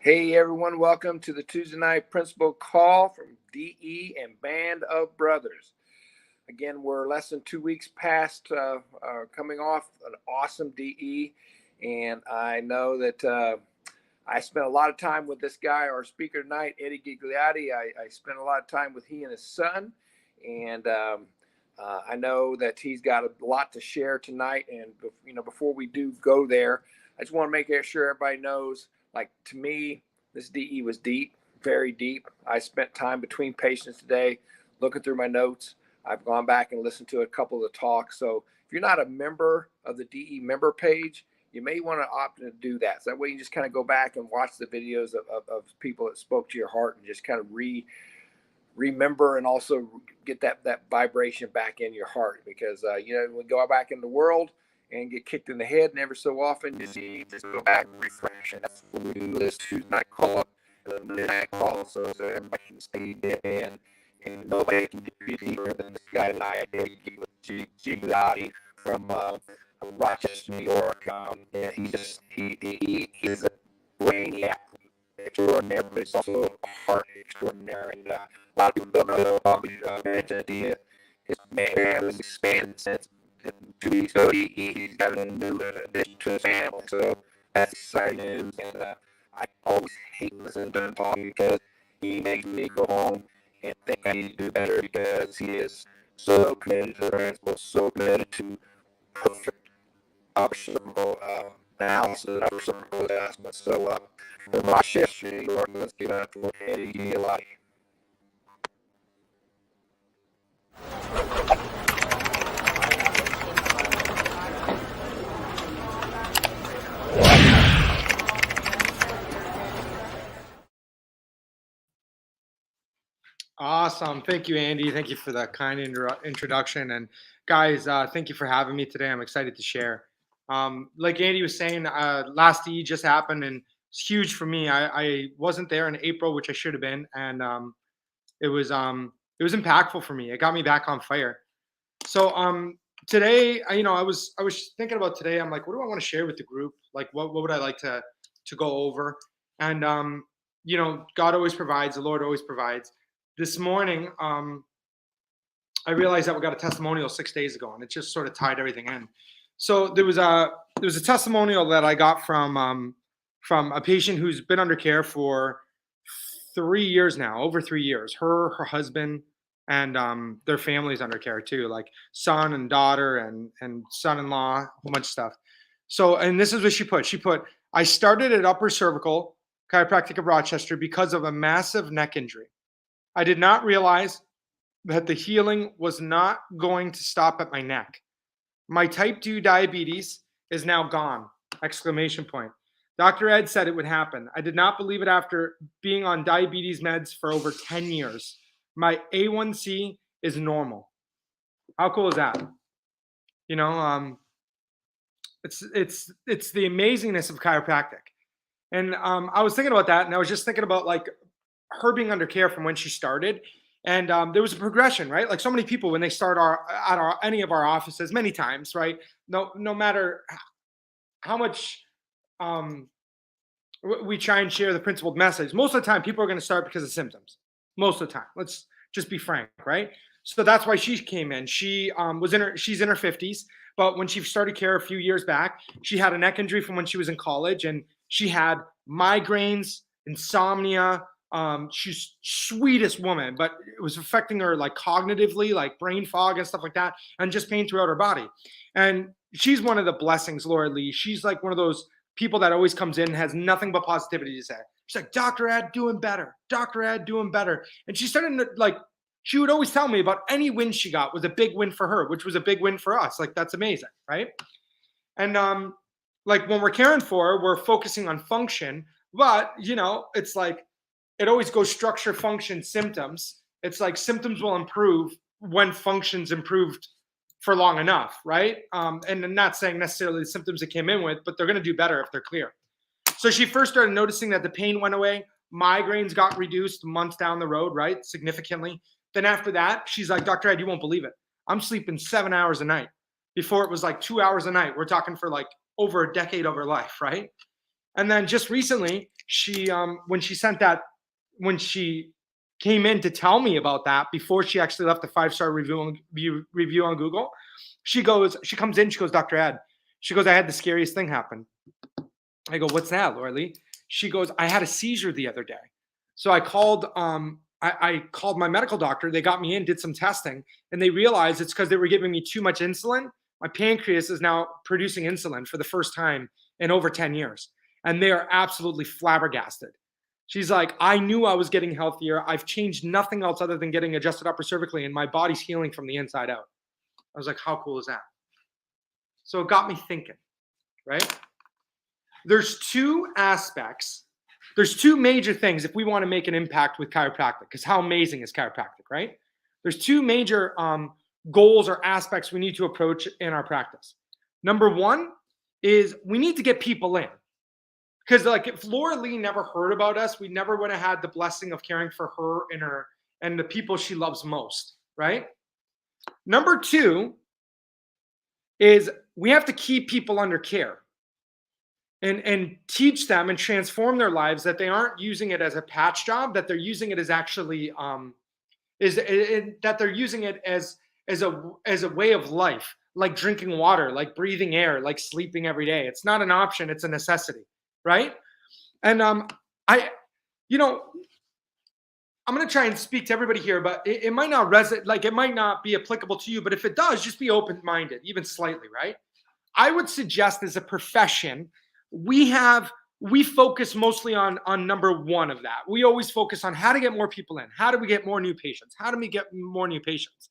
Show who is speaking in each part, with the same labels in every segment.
Speaker 1: Hey everyone, welcome to the Tuesday night principal call from DE and Band of Brothers. Again, we're less than 2 weeks past coming off an awesome DE, and I know that I spent a lot of time with this guy, our speaker tonight, Eddie Gigliotti. I spent a lot of time with he and his son, and I know that he's got a lot to share tonight. And before we do go there, I just want to make sure everybody knows. Like, to me, this DE was deep, very deep. I spent time between patients today looking through my notes. I've gone back and listened to a couple of the talks. So if you're not a member of the DE member page, you may want to opt to do that. So that way you just kind of go back and watch the videos of people that spoke to your heart and just kind of remember and also get that vibration back in your heart. Because, we go back in the world and get kicked in the head, and every so often you see just go back and refresh. And that's what we do this Tuesday night call, the midnight call, so everybody can stay dead and nobody can be deeper than this guy and I did with Gigliotti from Rochester, New York. Yeah, he's a brainiac extraordinary, but he's also a heart extraordinary. And a lot of people don't know about his man has expanded since 2 weeks ago. He's got a new addition to his family, so that's exciting news. And I always hate listening to him talk because he makes me go home and think I need to do better, because he is so committed to the principle, so committed to perfect observable analysis, observable assessment. So, from Rochester, New York, let's get out to Eddie Gigliotti.
Speaker 2: Awesome. Thank you, Andy. Thank you for that kind introduction. And guys, thank you for having me today. I'm excited to share. Like Andy was saying, last DE just happened, and it's huge for me. I wasn't there in April, which I should have been, and it was impactful for me. It got me back on fire. So today, I was thinking about today. I'm like, what do I want to share with the group? Like, what would I like to go over? And God always provides. The Lord always provides. This morning, I realized that we got a testimonial 6 days ago, and it just sort of tied everything in. So there was a testimonial that I got from a patient who's been under care for 3 years now, over 3 years. Her husband and their family's under care too, like son and daughter and son-in-law, a whole bunch of stuff. So, and this is what she put. She put, I started at Upper Cervical Chiropractic of Rochester because of a massive neck injury. I did not realize that the healing was not going to stop at my neck. My type 2 diabetes is now gone! Exclamation point. Dr. Ed said it would happen. I did not believe it after being on diabetes meds for over 10 years. My A1C is normal. How cool is that? It's the amazingness of chiropractic. And I was thinking about that, and I was just thinking about like her being under care from when she started. And there was a progression, right? Like so many people, when they start any of our offices, many times, right? No matter how much we try and share the principled message, most of the time people are going to start because of symptoms. Most of the time, let's just be frank, right? So that's why she came in. She's in her 50s, but when she started care a few years back, she had a neck injury from when she was in college, and she had migraines, insomnia. She's sweetest woman, but it was affecting her like cognitively, like brain fog and stuff like that, and just pain throughout her body. And she's one of the blessings, Laura Lee. She's like one of those people that always comes in and has nothing but positivity to say. She's like, Dr. Ed, doing better. Dr. Ed, doing better. And she started to, she would always tell me about any win she got was a big win for her, which was a big win for us. Like, that's amazing, right? And like when we're caring for her, we're focusing on function, but it's like, it always goes structure, function, symptoms. It's like symptoms will improve when function's improved for long enough, right? And I'm not saying necessarily the symptoms it came in with, but they're going to do better if they're clear. So she first started noticing that the pain went away. Migraines got reduced months down the road, right? Significantly. Then after that, she's like, Dr. Ed, you won't believe it. I'm sleeping 7 hours a night. Before it was like 2 hours a night. We're talking for like over a decade of her life, right? And then just recently, when she came in to tell me about that before she actually left a 5-star review on Google, she comes in, she goes, Dr. Ed, she goes, I had the scariest thing happen. I go, what's that, Laura Lee? She goes, I had a seizure the other day. So I called I called my medical doctor. They got me in, did some testing, and they realized it's because they were giving me too much insulin. My pancreas is now producing insulin for the first time in over 10 years. And they are absolutely flabbergasted. She's like, I knew I was getting healthier. I've changed nothing else other than getting adjusted upper cervically, and my body's healing from the inside out. I was like, how cool is that? So it got me thinking, right? There's two aspects. There's two major things if we want to make an impact with chiropractic, because how amazing is chiropractic, right? There's two major goals or aspects we need to approach in our practice. Number one is we need to get people in. Because like if Laura Lee never heard about us, we never would have had the blessing of caring for her and the people she loves most, right? Number two is we have to keep people under care and teach them and transform their lives, that they aren't using it as a patch job, that they're using it as actually that they're using it as a way of life, like drinking water, like breathing air, like sleeping every day. It's not an option, it's a necessity, right? And I you know I'm going to try and speak to everybody here, but it might not resonate, like it might not be applicable to you, but if it does, just be open-minded, even slightly, right? I would suggest as a profession, we focus mostly on number one of that. We always focus on how to get more people in. How do we get more new patients? How do we get more new patients?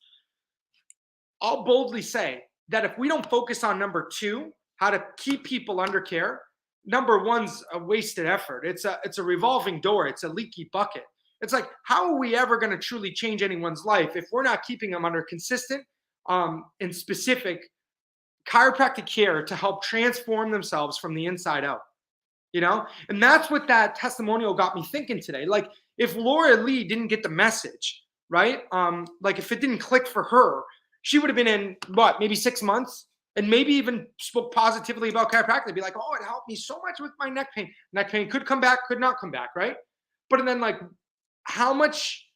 Speaker 2: I'll boldly say that if we don't focus on number two, how to keep people under care, number one's a wasted effort. It's a revolving door. It's a leaky bucket. It's like, how are we ever going to truly change anyone's life if we're not keeping them under consistent and specific chiropractic care to help transform themselves from the inside out, And that's what that testimonial got me thinking today. Like if Laura Lee didn't get the message, right? Like if it didn't click for her, she would have been in maybe 6 months and maybe even spoke positively about chiropractic. Be like, oh, it helped me so much with my neck pain. Neck pain could come back, could not come back, right? But then like how much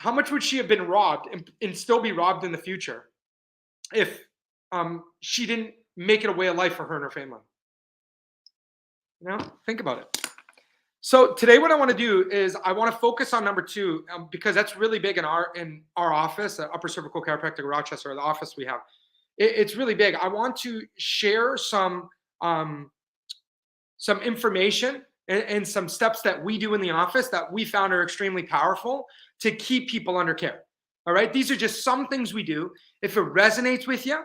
Speaker 2: would she have been robbed and still be robbed in the future if she didn't make it a way of life for her and her family? Think about it. So today what I want to do is I want to focus on number two because that's really big in our office, Upper Cervical Chiropractic Rochester, the office we have. It's really big. I want to share some information and some steps that we do in the office that we found are extremely powerful to keep people under care. All right. These are just some things we do. If it resonates with you,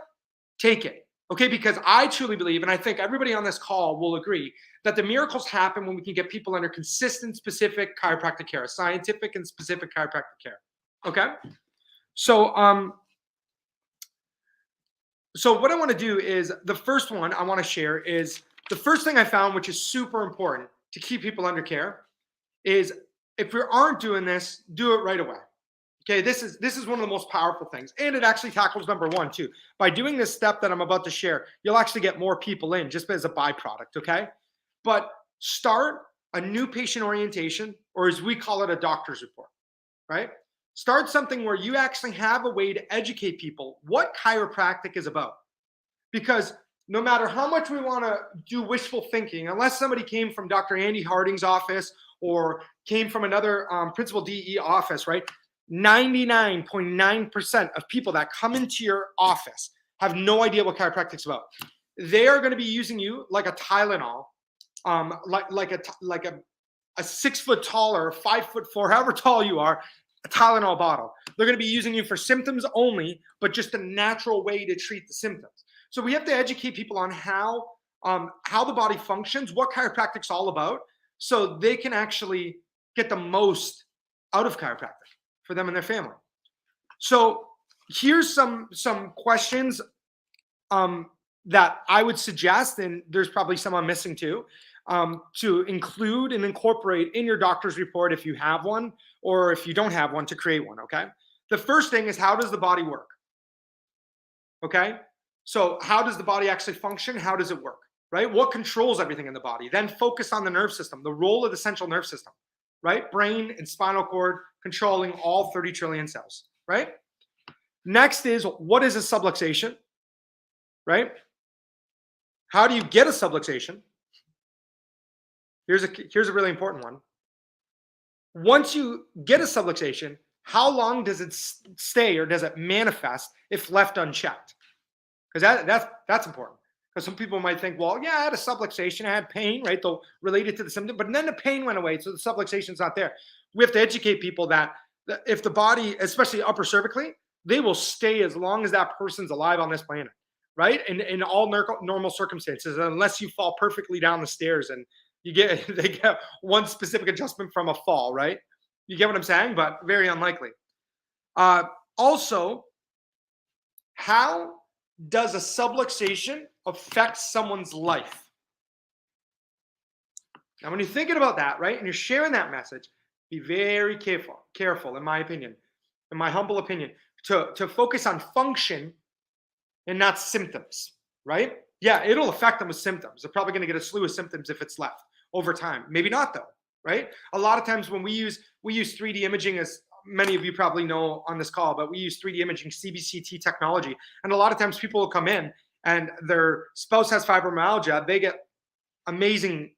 Speaker 2: take it. Okay. Because I truly believe, and I think everybody on this call will agree, that the miracles happen when we can get people under consistent, specific chiropractic care, scientific and specific chiropractic care. Okay. So what I want to do is the first one I want to share is the first thing I found, which is super important to keep people under care, is if we aren't doing this, do it right away. Okay, this is one of the most powerful things, and it actually tackles number one too. By doing this step that I'm about to share, you'll actually get more people in just as a byproduct. Okay, but start a new patient orientation, or as we call it, a doctor's report. Right? Start something where you actually have a way to educate people what chiropractic is about, because no matter how much we want to do wishful thinking, unless somebody came from Dr. Andy Harding's office or came from another principal DE office, right? 99.9% of people that come into your office have no idea what chiropractic is about. They are going to be using you like a Tylenol, like a 6 foot tall or 5'4", however tall you are, a Tylenol bottle. They're going to be using you for symptoms only, but just a natural way to treat the symptoms. So we have to educate people on how the body functions, what chiropractic's all about, so they can actually get the most out of chiropractic for them and their family. So here's some questions that I would suggest, and there's probably some I'm missing too, to include and incorporate in your doctor's report if you have one, or if you don't have one, to create one. Okay. The first thing is, how does the body work? Okay. So how does the body actually function? How does it work? right? What controls everything in the body? Then focus on the nerve system, the role of the central nerve system, right? Brain and spinal cord controlling all 30 trillion cells, right? Next is, what is a subluxation, right? How do you get a subluxation? Here's a really important one. Once you get a subluxation, how long does it stay or does it manifest if left unchecked? Because that's important. Because some people might think, well, yeah, I had a subluxation, I had pain, right? Though related to the symptom, but then the pain went away, so the subluxation's not there. We have to educate people that if the body, especially upper cervically, they will stay as long as that person's alive on this planet, right? In all normal circumstances, unless you fall perfectly down the stairs and they get one specific adjustment from a fall, right? You get what I'm saying? But very unlikely. Also, how does a subluxation affect someone's life? Now, when you're thinking about that, right, and you're sharing that message, be very careful, in my opinion, in my humble opinion, to focus on function and not symptoms, right? Yeah, it'll affect them with symptoms. They're probably going to get a slew of symptoms if it's left over time. Maybe not, though, right? A lot of times when we use 3D imaging, as many of you probably know on this call, but we use 3D imaging, CBCT technology. And a lot of times people will come in and their spouse has fibromyalgia. They get amazing,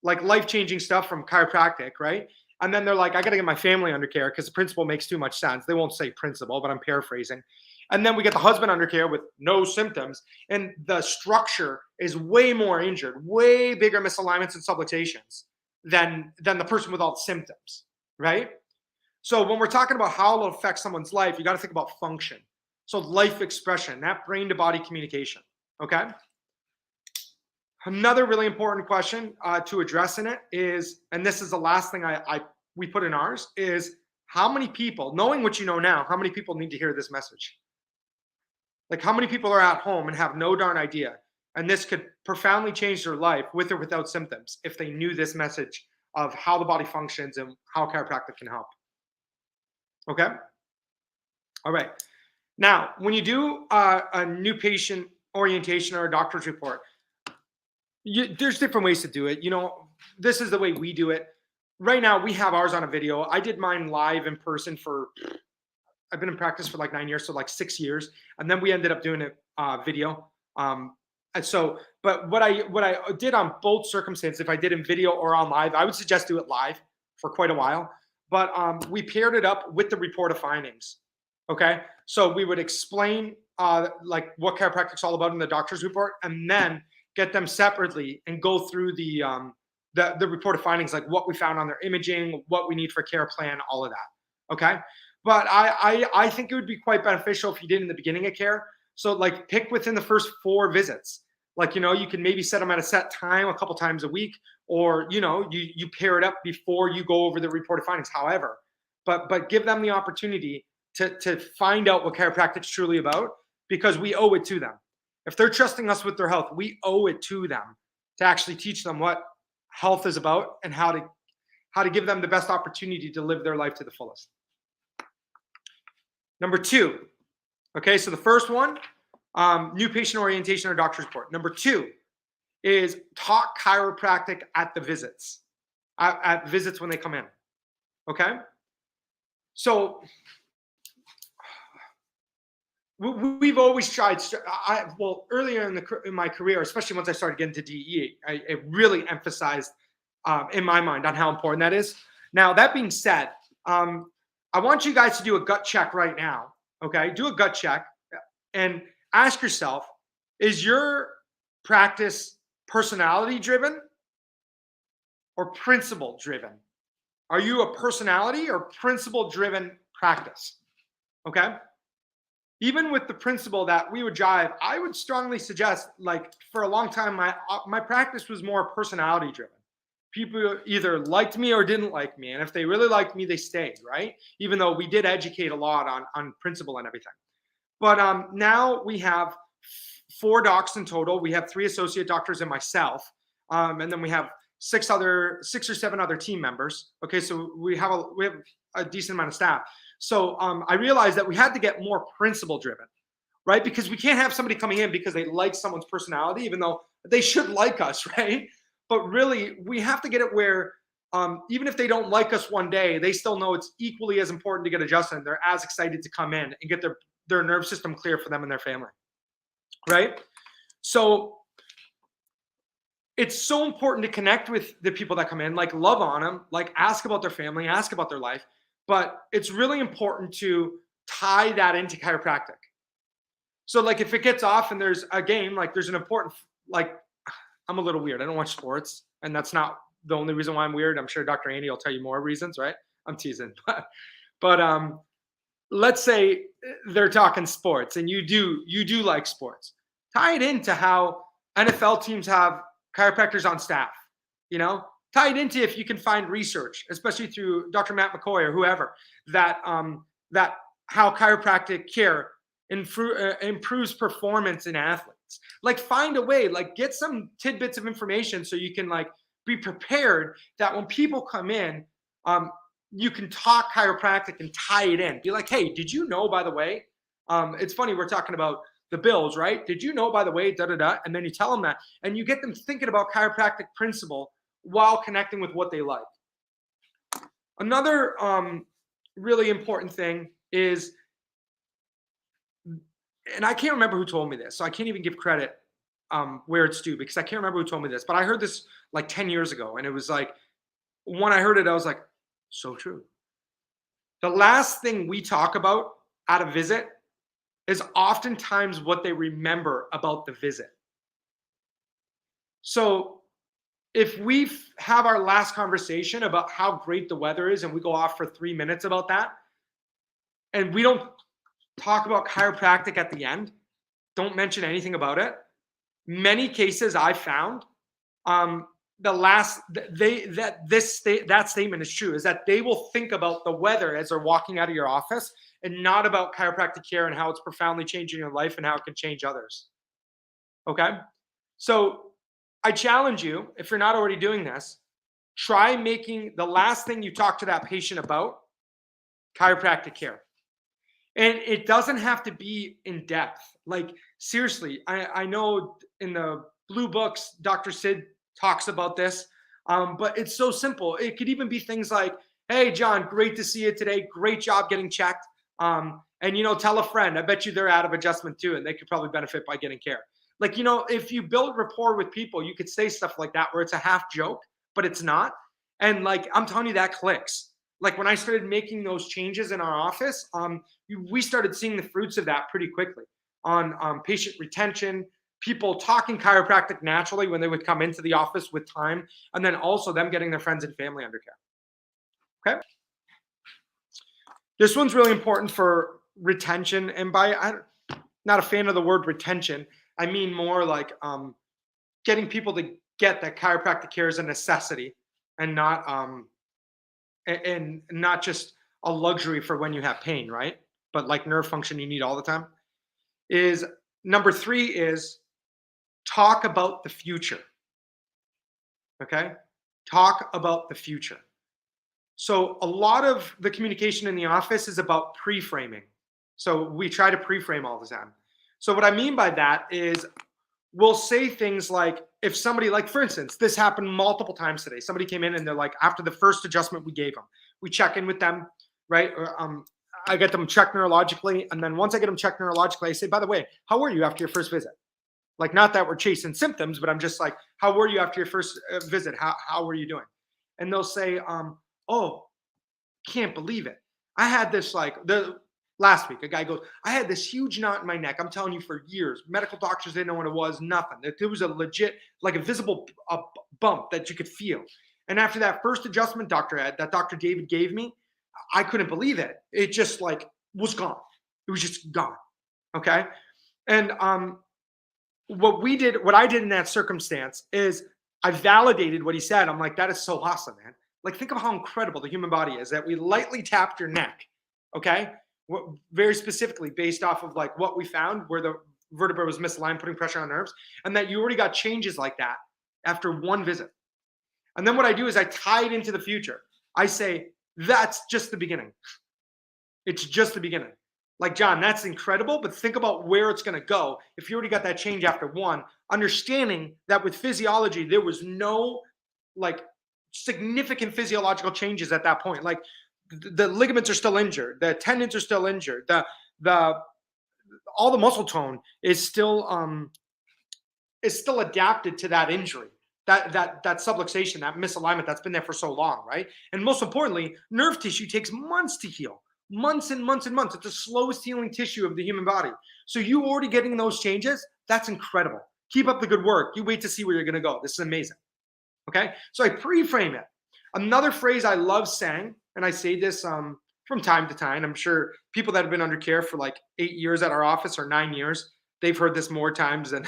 Speaker 2: like life-changing stuff from chiropractic, right? And then they're like, I got to get my family under care because the principle makes too much sense. They won't say principle, but I'm paraphrasing. And then we get the husband under care with no symptoms. And the structure is way more injured, way bigger misalignments and subluxations than the person with all the symptoms, right? So when we're talking about how it'll affect someone's life, you got to think about function. So life expression, that brain to body communication, okay? Another really important question to address in it is, and this is the last thing we put in ours, is how many people, knowing what you know now, how many people need to hear this message? Like how many people are at home and have no darn idea? And this could profoundly change their life with or without symptoms if they knew this message of how the body functions and how chiropractic can help. Okay? All right. Now, when you do a new patient orientation or a doctor's report, there's different ways to do it. You know, this is the way we do it. Right now, we have ours on a video. I did mine live in person I've been in practice for like 9 years, so like 6 years. And then we ended up doing it video. And so, but what I did on both circumstances, if I did in video or on live, I would suggest do it live for quite a while. But we paired it up with the report of findings. Okay. So we would explain like what chiropractic's all about in the doctor's report, and then get them separately and go through the report of findings, like what we found on their imaging, what we need for care plan, all of that. Okay. But I think it would be quite beneficial if you did in the beginning of care. So like pick within the first 4 visits. Like, you know, you can maybe set them at a set time a couple times a week, or, you know, you pair it up before you go over the report of findings, however, but give them the opportunity to find out what chiropractic's truly about, because we owe it to them. If they're trusting us with their health, we owe it to them to actually teach them what health is about and how to give them the best opportunity to live their life to the fullest. Number 2. Okay, so the first one, new patient orientation or doctor's report. Number 2 is talk chiropractic at the visits, at visits when they come in. Okay, so we've always tried. Earlier in my career, especially once I started getting to DE, it really emphasized in my mind on how important that is. Now, that being said, I want you guys to do a gut check right now. Okay, do a gut check and ask yourself, is your practice personality driven or principle driven? Are you a personality or principle driven practice? Okay. Even with the principle that we would drive, I would strongly suggest, like for a long time, my practice was more personality driven. People either liked me or didn't like me. And if they really liked me, they stayed, right? Even though we did educate a lot on principle and everything. But now we have 4 docs in total. We have 3 associate doctors and myself. And then we have 6 or 7 other team members. Okay, so we have a decent amount of staff. So I realized that we had to get more principle driven. right? Because we can't have somebody coming in because they like someone's personality, even though they should like us, right? But really, we have to get it where even if they don't like us one day, they still know it's equally as important to get adjusted. They're as excited to come in and get their nerve system clear for them and their family, right? So it's so important to connect with the people that come in, like love on them, like ask about their family, ask about their life. But it's really important to tie that into chiropractic. So like if it gets off and there's a game, like there's an important, like I'm a little weird. I don't watch sports, and that's not the only reason why I'm weird. I'm sure Dr. Andy will tell you more reasons, right? I'm teasing. But let's say they're talking sports and you do like sports. Tie it into how NFL teams have chiropractors on staff, you know? Tie it into if you can find research, especially through Dr. Matt McCoy or whoever, that that how chiropractic care improves performance in athletes. Like find a way, like get some tidbits of information so you can like be prepared that when people come in, you can talk chiropractic and tie it in. Be like, hey, did you know, by the way, it's funny, we're talking about the Bills, right? Did you know, by the way, da da da? And then you tell them that, and you get them thinking about chiropractic principle while connecting with what they like. Another really important thing is, and I can't remember who told me this, so I can't even give credit where it's due because I can't remember who told me this, but I heard this like 10 years ago, and it was like, when I heard it, I was like, so true. The last thing we talk about at a visit is oftentimes what they remember about the visit. So if we have our last conversation about how great the weather is and we go off for 3 minutes about that, and we don't talk about chiropractic at the end, don't mention anything about it, many cases I found, that statement is true, is that they will think about the weather as they're walking out of your office and not about chiropractic care and how it's profoundly changing your life and how it can change others. Okay? So I challenge you, if you're not already doing this, try making the last thing you talk to that patient about chiropractic care. And it doesn't have to be in depth. Like, seriously, I know in the blue books, Dr. Sid talks about this, but it's so simple. It could even be things like, hey, John, great to see you today. Great job getting checked. And, tell a friend. I bet you they're out of adjustment too, and they could probably benefit by getting care. Like, if you build rapport with people, you could say stuff like that where it's a half joke, but it's not. And like, I'm telling you, that clicks. Like when I started making those changes in our office, we started seeing the fruits of that pretty quickly on patient retention, people talking chiropractic naturally when they would come into the office with time, and then also them getting their friends and family under care. Okay. This one's really important for retention. And I'm not a fan of the word retention. I mean more like getting people to get that chiropractic care is a necessity and not just a luxury for when you have pain, right? But like nerve function you need all the time. Is number 3 is talk about the future. Okay? Talk about the future. So a lot of the communication in the office is about pre-framing. So we try to pre-frame all the time. So what I mean by that is we'll say things like, if somebody, like for instance, this happened multiple times today. Somebody came in and they're like, after the first adjustment we gave them, we check in with them, right? I get them checked neurologically. And then once I get them checked neurologically, I say, by the way, how were you after your first visit? Like, not that we're chasing symptoms, but I'm just like, how were you after your first visit? How were you doing? And they'll say, oh, can't believe it. I had this last week, a guy goes, I had this huge knot in my neck. I'm telling you, for years. Medical doctors didn't know what it was, nothing. It was a legit, like a visible bump that you could feel. And after that first adjustment, Dr. Ed, that Dr. David gave me, I couldn't believe it. It just like was gone. It was just gone. Okay. And what I did in that circumstance is I validated what he said. I'm like, that is so awesome, man. Like, think of how incredible the human body is, that we lightly tapped your neck. Okay. Very specifically based off of like what we found where the vertebra was misaligned, putting pressure on nerves, and that you already got changes like that after one visit. And then what I do is I tie it into the future. I say, that's just the beginning. It's just the beginning. Like, John, that's incredible, but think about where it's going to go. If you already got that change after one, understanding that with physiology, there was no like significant physiological changes at that point. Like the ligaments are still injured, the tendons are still injured, the all the muscle tone is still adapted to that injury, that subluxation, that misalignment that's been there for so long, right? And most importantly, nerve tissue takes months to heal, months and months and months. It's the slowest healing tissue of the human body. So you already getting those changes, that's incredible. Keep up the good work. You wait to see where you're going to go. This is amazing. Okay, so I pre-frame it. Another phrase I love saying, and I say this from time to time. I'm sure people that have been under care for like 8 years at our office or 9 years, they've heard this more times than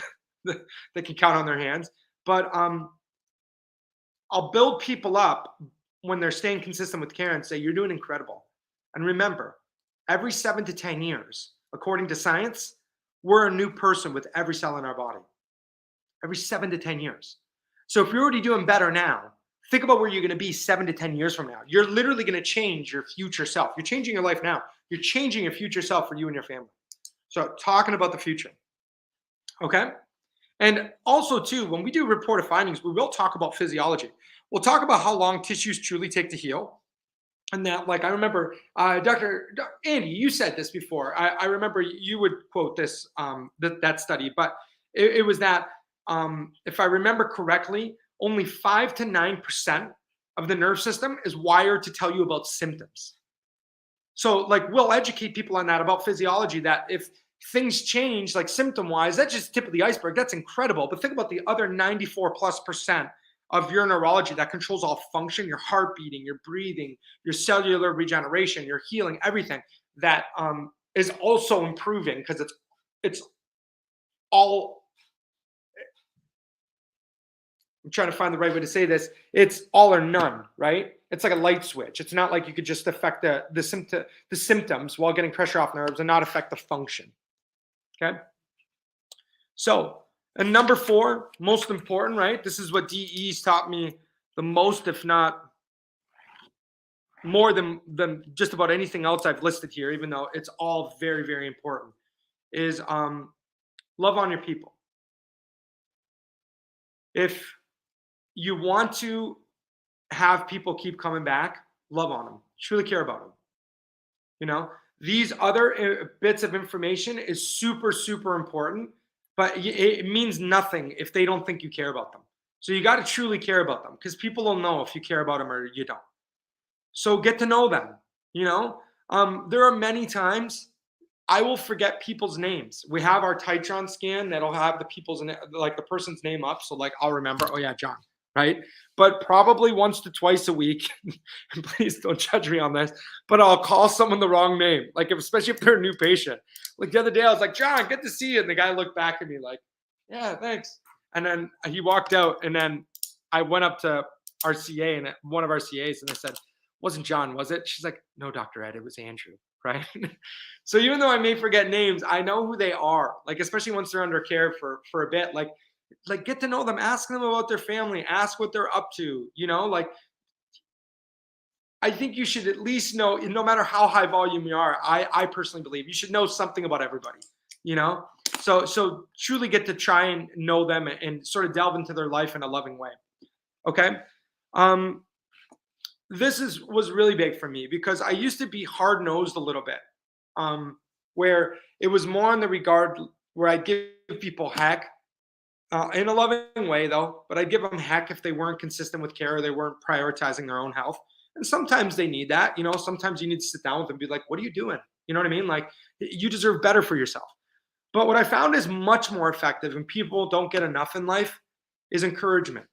Speaker 2: they can count on their hands. But I'll build people up when they're staying consistent with care and say, you're doing incredible. And remember, every 7 to 10 years, according to science, we're a new person with every cell in our body. Every 7 to 10 years. So if you're already doing better now, think about where you're going to be 7 to 10 years from now. You're literally going to change your future self. You're changing your life now. You're changing your future self for you and your family. So talking about the future. Okay? And also, too, when we do reported findings, we will talk about physiology. We'll talk about how long tissues truly take to heal. And that, like, I remember, Dr. Andy, you said this before. I remember you would quote this, that study, but it was that, if I remember correctly, only 5 to 9% of the nerve system is wired to tell you about symptoms. So, like, we'll educate people on that about physiology, that if things change, like symptom-wise, that's just the tip of the iceberg. That's incredible. But think about the other 94+% of your neurology that controls all function, your heart beating, your breathing, your cellular regeneration, your healing, everything that is also improving, because it's all, I'm trying to find the right way to say this. It's all or none, right? It's like a light switch. It's not like you could just affect the symptoms while getting pressure off nerves and not affect the function. Okay. So, and number 4, most important, right? This is what DE's taught me the most, if not more than just about anything else I've listed here, even though it's all very, very important, is love on your people. If you want to have people keep coming back, love on them, truly care about them. You know, these other bits of information is super, super important, but it means nothing if they don't think you care about them. So you got to truly care about them, because people will know if you care about them or you don't. So get to know them. You know, there are many times I will forget people's names. We have our Titron scan that'll have the people's, like the person's name up. So like I'll remember, oh yeah, John, right? But probably once to twice a week, and please don't judge me on this, but I'll call someone the wrong name. Like especially if they're a new patient. Like the other day I was like, John, good to see you. And the guy looked back at me like, yeah, thanks. And then he walked out, and then I went up to our CA, and one of our CAs, and I said, wasn't John, was it? She's like, no, Dr. Ed, it was Andrew. Right. So even though I may forget names, I know who they are. Like, especially once they're under care for a bit, like get to know them, ask them about their family, ask what they're up to, you know, like I think you should at least know, no matter how high volume you are, I personally believe you should know something about everybody, you know? So truly get to try and know them and sort of delve into their life in a loving way. Okay. This was really big for me, because I used to be hard-nosed a little bit, where it was more in the regard where I'd give people heck, in a loving way though, but I'd give them heck if they weren't consistent with care or they weren't prioritizing their own health. And sometimes they need that, you know, sometimes you need to sit down with them and be like, what are you doing? You know what I mean? Like, you deserve better for yourself. But what I found is much more effective, and people don't get enough in life, is encouragement.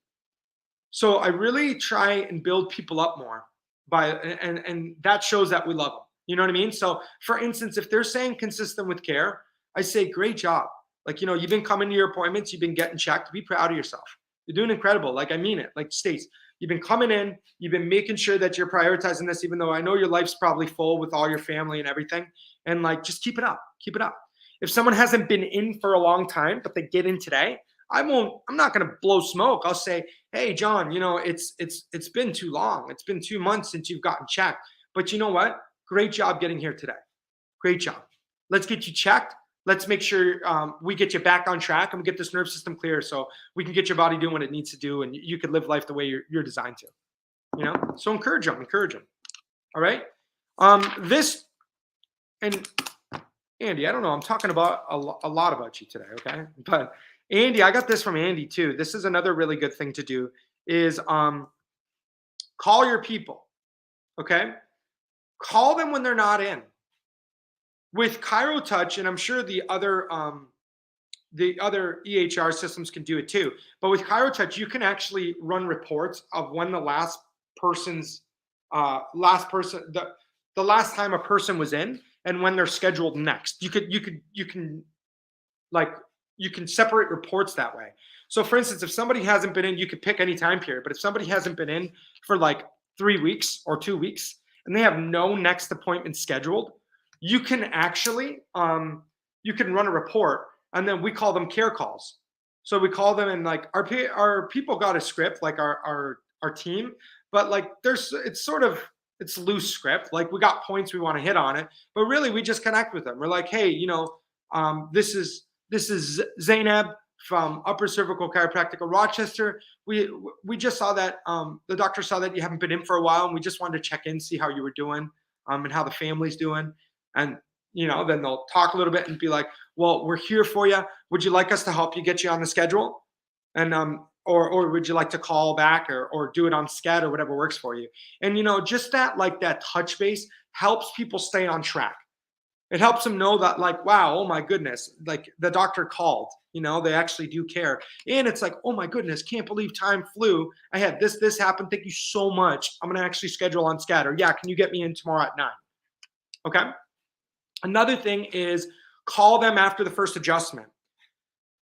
Speaker 2: So I really try and build people up more and that shows that we love them. You know what I mean? So for instance, if they're saying consistent with care, I say, great job. Like, you know, you've been coming to your appointments, you've been getting checked, be proud of yourself. You're doing incredible. Like, I mean it. Like, Stace, you've been coming in, you've been making sure that you're prioritizing this, even though I know your life's probably full with all your family and everything. And like, just keep it up. Keep it up. If someone hasn't been in for a long time, but they get in today, I'm not going to blow smoke. I'll say, hey, John, you know, it's been too long. It's been 2 months since you've gotten checked. But you know what? Great job getting here today. Great job. Let's get you checked. Let's make sure we get you back on track and we get this nerve system clear so we can get your body doing what it needs to do and you can live life the way you're designed to. You know, so encourage them. All right. This and Andy, I don't know. I'm talking about a lot about you today. Okay, but Andy, I got this from Andy too. This is another really good thing to do is call your people. Okay, call them when they're not in. With Chiro Touch, and I'm sure the other EHR systems can do it too. But with Chiro Touch, you can actually run reports of when the last last time a person was in and when they're scheduled next. You can separate reports that way. So for instance, if somebody hasn't been in, you could pick any time period, but if somebody hasn't been in for like 3 weeks or 2 weeks and they have no next appointment scheduled, you can actually you can run a report, and then we call them care calls. So we call them, and like our people got a script, like our team, but like it's loose script. Like we got points we want to hit on it, but really we just connect with them. We're like, hey, this is Zainab from Upper Cervical Chiropractic of Rochester. We just saw that the doctor saw that you haven't been in for a while, and we just wanted to check in, see how you were doing, and how the family's doing. And then they'll talk a little bit and be like, well, we're here for you. Would you like us to help you get you on the schedule? And or would you like to call back or do it on Sched or whatever works for you? And just that touch base helps people stay on track. It helps them know that like, wow, oh my goodness, like the doctor called, they actually do care. And it's like, oh my goodness, can't believe time flew. I had this happen. Thank you so much. I'm going to actually schedule on Sched, or yeah, can you get me in tomorrow at 9? Okay. Another thing is call them after the first adjustment.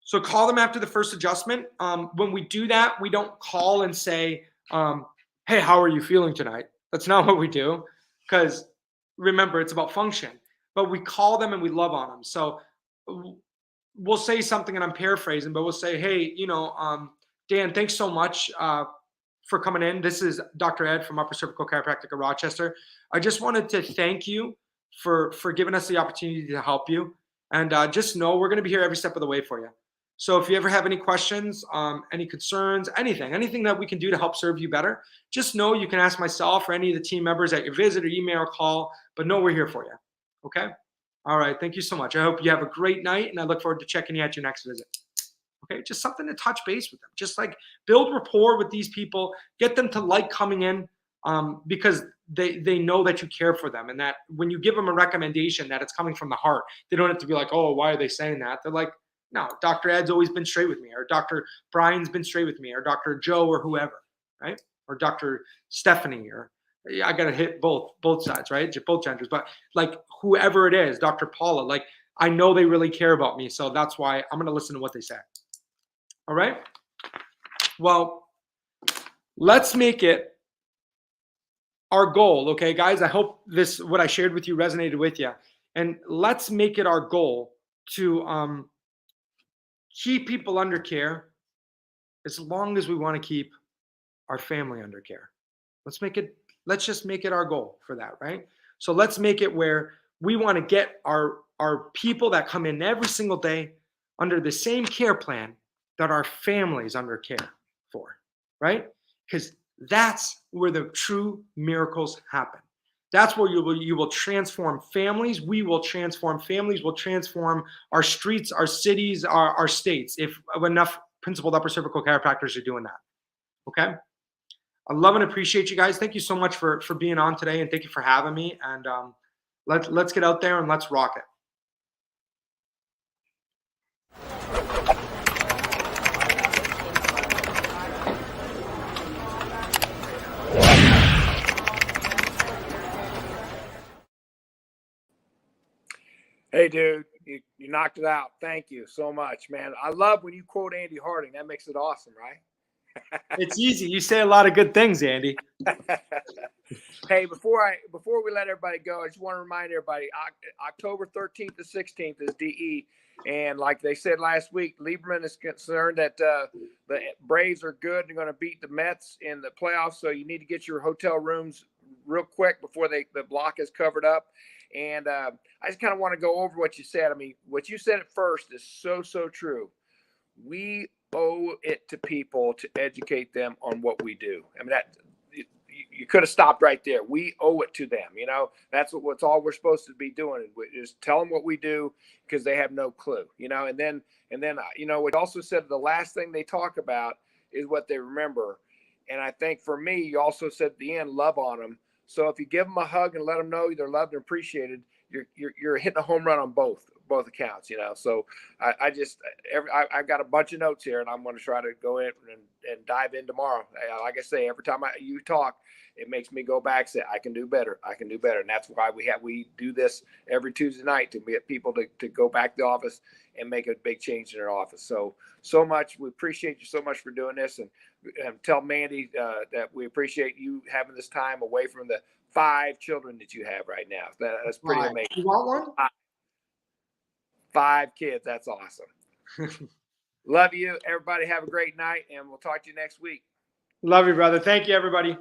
Speaker 2: So call them after the first adjustment. When we do that, we don't call and say, hey, how are you feeling tonight? That's not what we do, because remember, it's about function. But we call them and we love on them. So we'll say something, and I'm paraphrasing, but we'll say, hey, Dan, thanks so much for coming in. This is Dr. Ed from Upper Cervical Chiropractic of Rochester. I just wanted to thank you for giving us the opportunity to help you. And just know we're going to be here every step of the way for you. So if you ever have any questions, any concerns, anything that we can do to help serve you better, just know you can ask myself or any of the team members at your visit or email or call, but know we're here for you. Okay? All right. Thank you so much. I hope you have a great night, and I look forward to checking you at your next visit. Okay? Just something to touch base with them. Just like build rapport with these people, get them to like coming in because they know that you care for them, and that when you give them a recommendation that it's coming from the heart, they don't have to be like, oh, why are they saying that? They're like, no, Dr. Ed's always been straight with me, or Dr. Brian's been straight with me, or Dr. Joe, or whoever, right? Or Dr. Stephanie, or I got to hit both sides, right? Both genders, but like whoever it is, Dr. Paula, like I know they really care about me. So that's why I'm going to listen to what they say. All right. Well, let's make it our goal. Okay, guys, I hope what I shared with you resonated with you, and let's make it our goal to keep people under care as long as we want to keep our family under care. Let's just make it our goal for that, right? So let's make it where we want to get our people that come in every single day under the same care plan that our families under care for, right? Because that's where the true miracles happen. That's where you will transform families. We will transform families. We'll transform our streets, our cities, our states, if enough principled upper cervical chiropractors are doing that. Okay? I love and appreciate you guys. Thank you so much for being on today, and thank you for having me. And let's get out there and let's rock it.
Speaker 1: Hey, dude, you knocked it out. Thank you so much, man. I love when you quote Andy Harding. That makes it awesome, right?
Speaker 2: It's easy. You say a lot of good things, Andy.
Speaker 1: Hey, before we let everybody go, I just want to remind everybody, October 13th to 16th is DE. And like they said last week, Lieberman is concerned that the Braves are good and they're going to beat the Mets in the playoffs. So you need to get your hotel rooms real quick before the block is covered up. And I just kind of want to go over what you said. I mean, what you said at first is so true. We owe it to people to educate them on what we do. I mean, that you could have stopped right there. We owe it to them. You know, that's what's all we're supposed to be doing is tell them what we do, because they have no clue. You know, and then you know, what also said, the last thing they talk about is what they remember. And I think for me, you also said at the end, love on them. So if you give them a hug and let them know they're loved and appreciated, you're hitting a home run on both accounts. You know, so I've got a bunch of notes here, and I'm going to try to go in and dive in tomorrow. Like I say, every time you talk, it makes me go back and say, I can do better. I can do better. And that's why we do this every Tuesday night, to get people to go back to the office and make a big change in their office. So much. We appreciate you so much for doing this. And tell Mandy that we appreciate you having this time away from the 5 children that you have right now. That's pretty amazing.
Speaker 2: You want one?
Speaker 1: 5 kids. That's awesome. Love you. Everybody have a great night, and we'll talk to you next week.
Speaker 2: Love you, brother. Thank you, everybody.